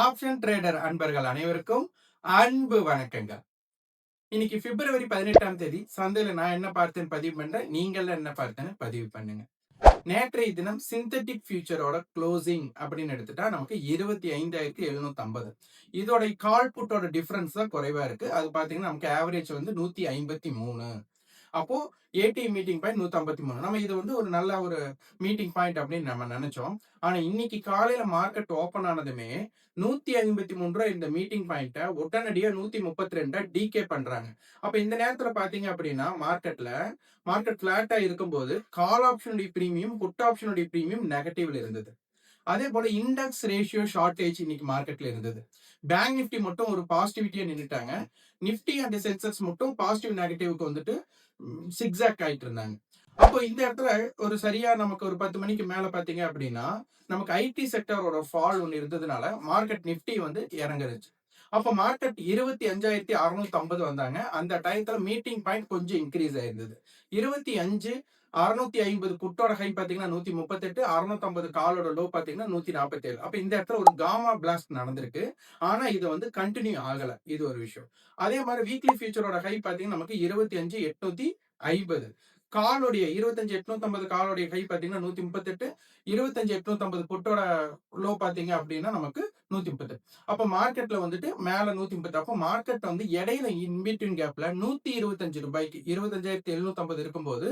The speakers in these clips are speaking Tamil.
ஆப்ஷன் ட்ரேடர் அன்பர்கள் அனைவருக்கும் அன்பு வணக்கங்கள். இன்னைக்கு பிப்ரவரி 18ஆம் தேதி சந்தையில நான் என்ன பார்த்தேன்னு பதிவு பண்றேன். நீங்கள் என்ன பார்த்தேன்னு பதிவு பண்ணுங்க. நேற்றைய தினம் சிந்தட்டிக் ஃபியூச்சரோட க்ளோசிங் அப்படின்னு எடுத்துட்டா நமக்கு 25,750. இதோட கால் புட்டோட டிஃபரன்ஸ் தான் குறைவா இருக்கு. அது பாத்தீங்கன்னா நமக்கு ஆவரேஜ் வந்து 153. அப்போ ஏடிஎம் மீட்டிங் பாயிண்ட் 153. நம்ம இது வந்து ஒரு நல்ல ஒரு மீட்டிங் பாயிண்ட் அப்படின்னு நம்ம நினைச்சோம். ஆனா இன்னைக்கு காலையில மார்க்கெட் ஓபன் ஆனதுமே 153 ரூபாய் இந்த மீட்டிங் பாயிண்ட உடனடியா 132 டிகே பண்றாங்க. அப்ப இந்த நேரத்துல பாத்தீங்க அப்படின்னா மார்க்கெட் பிளாட்டா இருக்கும்போது கால் ஆப்ஷனுடைய பிரீமியம் புட் ஆப்ஷனுடைய பிரீமியம் நெகட்டிவ்ல இருந்தது. அதே போல இண்டெக்ஸ் ரேஷியோ ஷார்டேஜ் இன்னைக்கு மார்க்கெட்ல இருந்தது. பேங்க் நிஃப்டி மட்டும் ஒரு பாசிட்டிவிட்டியா நின்னுட்டாங்க. நிஃப்டி அண்ட் சென்செக்ஸ் மட்டும் பாசிட்டிவ் நெகட்டிவ்க்கு வந்துட்டு சிக்ஸாக் ஆயிட்டு இருந்தாங்க. அப்போ இந்த இடத்துல ஒரு சரியா நமக்கு ஒரு 10 மணிக்கு மேல பாத்தீங்க அப்படின்னா நமக்கு ஐடி செக்டரோட ஃபால் ஒன்று இருந்ததுனால மார்க்கெட் நிஃப்டி வந்து இறங்குச்சு. அப்ப மார்க்கெட் 25,650 வந்தாங்க. அந்த டயத்துல மீட்டிங் பாயிண்ட் கொஞ்சம் இன்க்ரீஸ் ஆயிருந்தது. 25,650 புட்டோட ஹை பாத்தீங்கன்னா 138, 650 காலோட லோ பாத்தீங்கன்னா 147. அப்ப இந்த இடத்துல ஒரு காமா பிளாஸ்ட் நடந்திருக்கு. ஆனா இது வந்து கண்டினியூ ஆகல. இது ஒரு விஷயம். அதே மாதிரி வீக்லி ஃபியூச்சரோட ஹை பாத்தீங்கன்னா நமக்கு 25,850. காலோடைய 25,850 காலோடைய ஹை பாத்தீங்கன்னா 138, 25,850 புட்டோட லோ பாத்தீங்க அப்படின்னா நமக்கு 138. அப்ப மார்க்கெட்ல வந்துட்டு மேல 138. அப்ப மார்க்கெட் வந்து இடையில இன்பிட்வீன் கேப்ல 125 ரூபாய்க்கு 25,750 இருக்கும்போது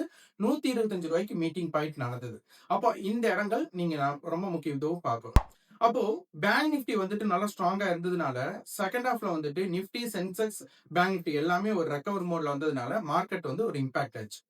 125 ரூபாய்க்கு மீட்டிங் பாயிண்ட் நடந்தது. அப்போ இந்த இடங்கள் நீங்க ரொம்ப முக்கியத்துவம் பார்க்கணும். அப்போ பேங்க் நிஃப்டி வந்துட்டு நல்லா ஸ்ட்ராங்கா இருந்ததுனால செகண்ட் ஹாஃப்ல வந்துட்டு நிஃப்டி சென்செக்ஸ் பேங்க் நிஃப்டி எல்லாமே ஒரு ரெக்கவர் மோட்ல வந்ததுனால மார்க்கெட் வந்து ஒரு இம்பாக்ட் ஆச்சு.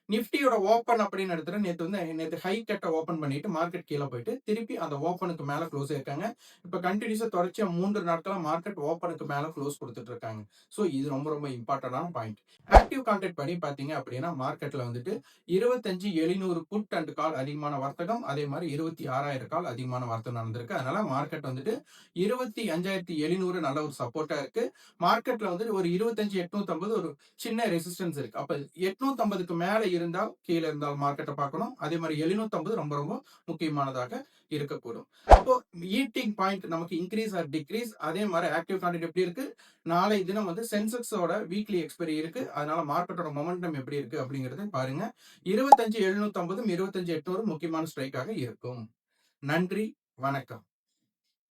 நிஃப்டியோட ஓப்பன் அப்படின்னு எடுத்துட்டு நேற்று ஹை கட்ட ஓப்பன் பண்ணிட்டு மார்க்கெட் கீழே போயிட்டு திருப்பி அந்த ஓப்பனுக்கு மேல க்ளோஸ் ஆயிருக்காங்க. இப்ப கண்டினியூஸா தொடர்ச்சியா 3 நாட்களா மார்க்கெட் ஓப்பனுக்கு மேல க்ளோஸ் கொடுத்துட்டு இருக்காங்க. ஸோ இது ரொம்ப ரொம்ப இம்பார்ட்டன்டான பாயிண்ட். ஆக்டிவ் கான்ட்ராக்ட் படி பாத்தீங்க அப்படின்னா மார்க்கெட்ல வந்துட்டு 25,700 புட் அண்ட் கால் அதிகமான வர்த்தகம், அதே மாதிரி 26,000 கால் அதிகமான வர்த்தகம் நடந்திருக்கு. அதனால மார்க்கெட் வந்துட்டு 25,700 நல்ல ஒரு சப்போர்ட்டா இருக்கு. மார்க்கெட்ல வந்துட்டு ஒரு 25,850 ஒரு சின்ன ரெசிஸ்டன்ஸ் இருக்கு. அப்ப 850க்கு மேல இருந்தால் கீழே இருந்தால் மார்க்கெட்டை பார்க்கணும். அதே மாதிரி 750 ரொம்ப ரொம்ப முக்கியமானதாக இருக்கக்கூடும். அப்போ ஈட்டிங் பாயிண்ட் நமக்கு இன்க்ரீஸ் ஆர் டிக்ரீஸ். அதே மாதிரி ஆக்டிவ் கான்ட்ராக்ட் எப்படி இருக்கு, நாளை தினம் வந்து சென்செக்ஸோட வீக்லி எக்ஸ்பைரி இருக்கு. அதனால மார்க்கெட்டோட மொமெண்டம் எப்படி இருக்கு அப்படிங்கறத பாருங்க. 25,750 25,800 முக்கியமான ஸ்ட்ரைக்காக இருக்கும். நன்றி, வணக்கம்.